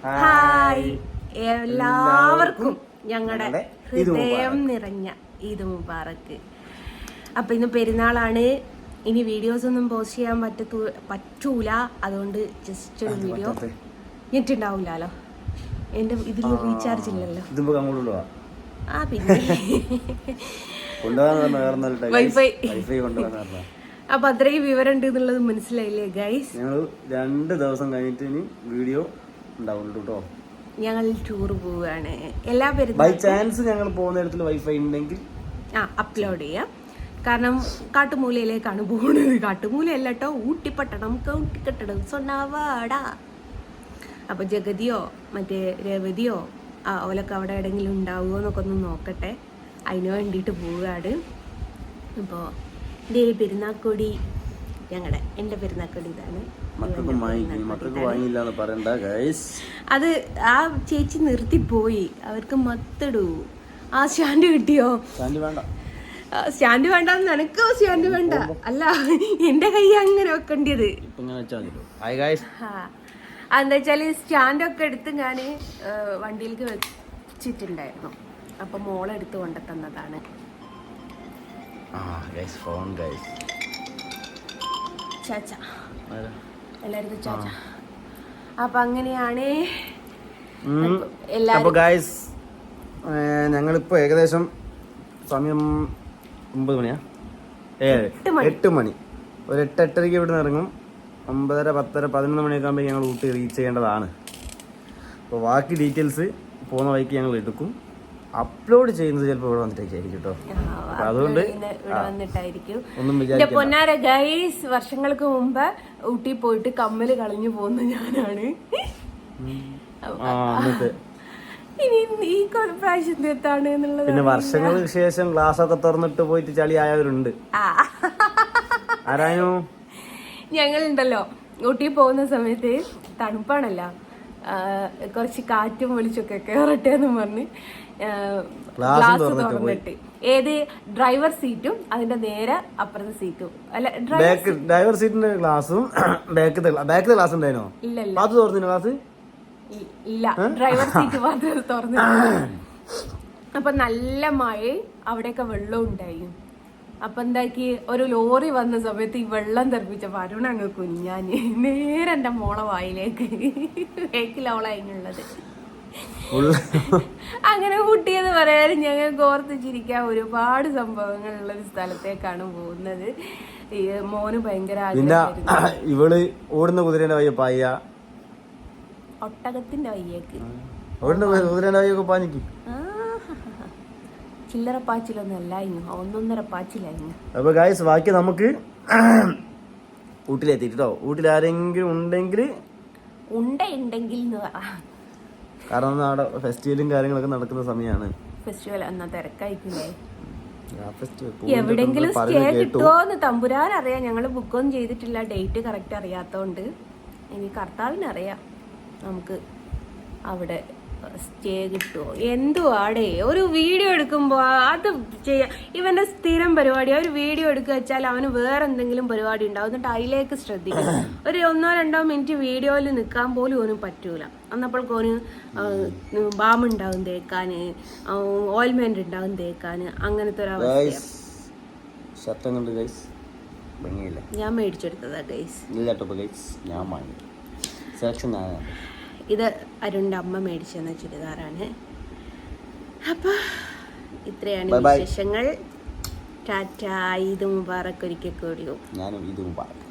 Hi എല്ലാവർക്കും ഞങ്ങളുടെ ഹൃദയം നിറഞ്ഞ ഈദ് മുബാറക്ക്. അപ്പൊ ഇന്ന് പെരുന്നാളാണ്. ഇനി വീഡിയോസ് ഒന്നും പോസ്റ്റ് ചെയ്യാൻ പറ്റൂല. അതുകൊണ്ട് ജസ്റ്റ് ഒരു വീഡിയോ ഞെട്ടുണ്ടാവൂലോ. എന്റെ ഇതിൽ റീചാർജ് ഇല്ലല്ലോ. ആ പിന്നെ വൈഫൈ. അപ്പൊ അത്രയും വിവരം ഉണ്ട് എന്നുള്ളത് മനസ്സിലായില്ലേ ഗൈസ്? ഞങ്ങൾ 2 ദിവസം കഴിഞ്ഞിട്ട് ഇനി വീഡിയോ ഉണ്ടാവുള്ളൂ കേട്ടോ. ഞങ്ങൾ ടൂർ പോവുകയാണ്. എല്ലാ ബൈ ചാൻസ് ഞങ്ങൾ പോകുന്നിടത്തിൽ വൈഫൈ ഉണ്ടെങ്കിൽ അപ്ലോഡ് ചെയ്യാം. കാരണം കാട്ടുമൂലയിലേക്കാണ് പോകുന്നത്. കാട്ടുമൂലയല്ല കേട്ടോ, ഊട്ടിപ്പട്ടണം കെട്ടിടം സൊണ്ണാവാടാ. അപ്പൊ ജഗതിയോ മറ്റേ രവതിയോ ഓലൊക്കെ അവിടെ എവിടെയെങ്കിലും ഉണ്ടാവുമോ എന്നൊക്കെ ഒന്ന് നോക്കട്ടെ. അതിന് വേണ്ടിയിട്ട് പോവുകയാണ്. അപ്പോൾ എൻ്റെ പെരുന്നാക്കൊടി എൻ്റെ പെരുന്നാക്കൊടി ഇതാണ്. അത് ആ ചേച്ചി നിർത്തിപ്പോയി. അവർക്ക് മത്തിടൂ. ആ സ്റ്റാൻഡ് കിട്ടിയോ? സ്റ്റാൻഡ് വേണ്ടെന്ന് നിനക്കോ? സ്റ്റാൻഡ് വേണ്ട അല്ല, എന്റെ കൈ അങ്ങനെ വെക്കേണ്ടത്. എന്താ വെച്ചാല് സ്റ്റാൻഡൊക്കെ എടുത്ത് ഞാൻ വണ്ടിയിലേക്ക് വെച്ചിട്ടുണ്ടായിരുന്നു. അപ്പൊ മോളെടുത്ത് കൊണ്ടുതന്നതാണ്. ചാച്ച എല്ലാവർക്കും ചാച്ച. അപ്പൊ അങ്ങനെയാണ് എല്ലാരും. ഞങ്ങളിപ്പോ ഏകദേശം സമയം 9 മണിയാ, 8 മണി. ഒരു 8-8:30 ഇവിടെ നിന്ന് ഇറങ്ങും. 9:30, 10:30, 11 മണിയൊക്കെ ആകുമ്പോൾ ഞങ്ങൾ ഊട്ടി റീച്ച് ചെയ്യേണ്ടതാണ്. അപ്പോൾ ബാക്കി ഡീറ്റെയിൽസ് പോകുന്ന വഴിക്ക് ഞങ്ങൾ എടുക്കും. അപ്ലോഡ് ചെയ്യുന്നത് ചിലപ്പോൾ ഇവിടെ വന്നിട്ടായിരിക്കും കേട്ടോ. അതുകൊണ്ട് ഒന്നും വിചാരിക്കണ്ട. പൊന്നാര ഗൈസ്, വർഷങ്ങൾക്ക് മുമ്പ് ഊട്ടി പോയിട്ട് കമ്മല് കളഞ്ഞു പോകുന്ന ഞാനാണ്. ഇനി ഈ പ്രാവശ്യം എത്താണ് എന്നുള്ളത്. പിന്നെ വർഷങ്ങൾക്ക് ശേഷം ഗ്ലാസ് ഒക്കെ തുറന്നിട്ട് പോയിട്ട് ചളി ആയവരുണ്ട്. ആരായോ? ഞങ്ങളുണ്ടല്ലോ ഊട്ടി പോകുന്ന സമയത്ത് തണുപ്പാണല്ലോ, കുറച്ച് കാറ്റും വെളിച്ചൊക്കെ കേറട്ടെ എന്ന് പറഞ്ഞ് ഗ്ലാസ് തുറന്നിട്ട് ഏത് ഡ്രൈവർ സീറ്റും അതിന്റെ നേരെ അപ്പുറത്തെ സീറ്റും അല്ല, ഡ്രൈവർ സീറ്റിന്റെ ഗ്ലാസും ബാക്കിലെ ഗ്ലാസ് ഉണ്ടായിരുന്നോ? ഇല്ല അത് തുറന്നില്ല. ഗ്ലാസ് ഇല്ല, ഡ്രൈവർ സീറ്റ് മാത്രമേ തുറന്നു. അപ്പൊ നല്ല മഴ, അവിടെയൊക്കെ വെള്ളം ഉണ്ടായി. അപ്പൊ എന്താക്കി, ഒരു ലോറി വന്ന സമയത്ത് ഈ വെള്ളം തെറിപ്പിച്ചപ്പോ അരുൺ അങ്ങ് കുഞ്ഞാന് നേരെ എന്റെ മോളെ വായിലേക്ക് വേക്കിലവളതിനുള്ളത്. അങ്ങനെ കുട്ടിയെന്ന് പറയാനും ഞങ്ങൾക്ക് ഓർത്ത് ചിരിക്കാൻ ഒരുപാട് സംഭവങ്ങൾ ഉള്ള ഒരു സ്ഥലത്തേക്കാണ് പോകുന്നത്. മോന് ഭയങ്കര ഇവള് ഓടുന്ന കുതിരേന്റെ വയ്യ പായ, ഒട്ടകത്തിന്റെ വയ്യേക്ക് ചില്ലറ പാച്ചിലൊന്നും അല്ലായിരുന്നു, 1.5 പാച്ചിലായിരുന്നു. അപ്പൊ ഗായ്സ്, ബാക്കി നമുക്ക് ഊട്ടിലെത്തിട്ടോ. ഊട്ടിൽ ആരെങ്കിലും ഉണ്ടെങ്കിൽ കാരണം അവിടെ ഫെസ്റ്റിവലും കാര്യങ്ങളൊക്കെ നടക്കുന്ന സമയമാണ്. ഫെസ്റ്റിവൽ എന്നാ തിരക്കായിട്ടില്ലേ? എവിടെങ്കിലും സ്റ്റേ കിട്ടുമോന്ന് തമ്പുരാൻ അറിയാം. ഞങ്ങള് ബുക്കൊന്നും ചെയ്തിട്ടില്ല, ഡേറ്റ് കറക്റ്റ് അറിയാത്തോണ്ട്. ഇനി കർത്താവിനറിയാം നമുക്ക് അവിടെ സ്റ്റേ കിട്ടുമോ. എന്തുവാടേ, ഒരു വീഡിയോ എടുക്കുമ്പോ അത് ചെയ്യാം. ഇവന്റെ സ്ഥിരം പരിപാടി, ഒരു വീഡിയോ എടുക്കുക വെച്ചാൽ അവന് വേറെ എന്തെങ്കിലും പരിപാടി ഉണ്ടാവും, എന്നിട്ട് അതിലേക്ക് ശ്രദ്ധിക്കും. ഒരു 1-2 മിനിറ്റ് വീഡിയോയിൽ നിൽക്കാൻ പോലും ഓനും പറ്റൂല. അന്നപ്പോഴേക്കും ഓന് ബാം ഉണ്ടാവും തേക്കാന്, ഓയിൽമെന്റ് ഉണ്ടാവും തേക്കാന്, അങ്ങനത്തെ ഒരു അവസ്ഥ. ഞാൻ മേടിച്ചെടുത്തതാ ഗൈസ്. ഇത് അരുണിന്റെ അമ്മ മേടിച്ചെന്ന ചുരിദാറാണ്. അപ്പൊ ഇത്രയാണ് വിശേഷങ്ങൾ. ടാറ്റ. ഈദ് മുബാറക്ക് ഒരിക്കൽ കൂടിയും. ഞാനും ഈദ് മുബാറക്ക്.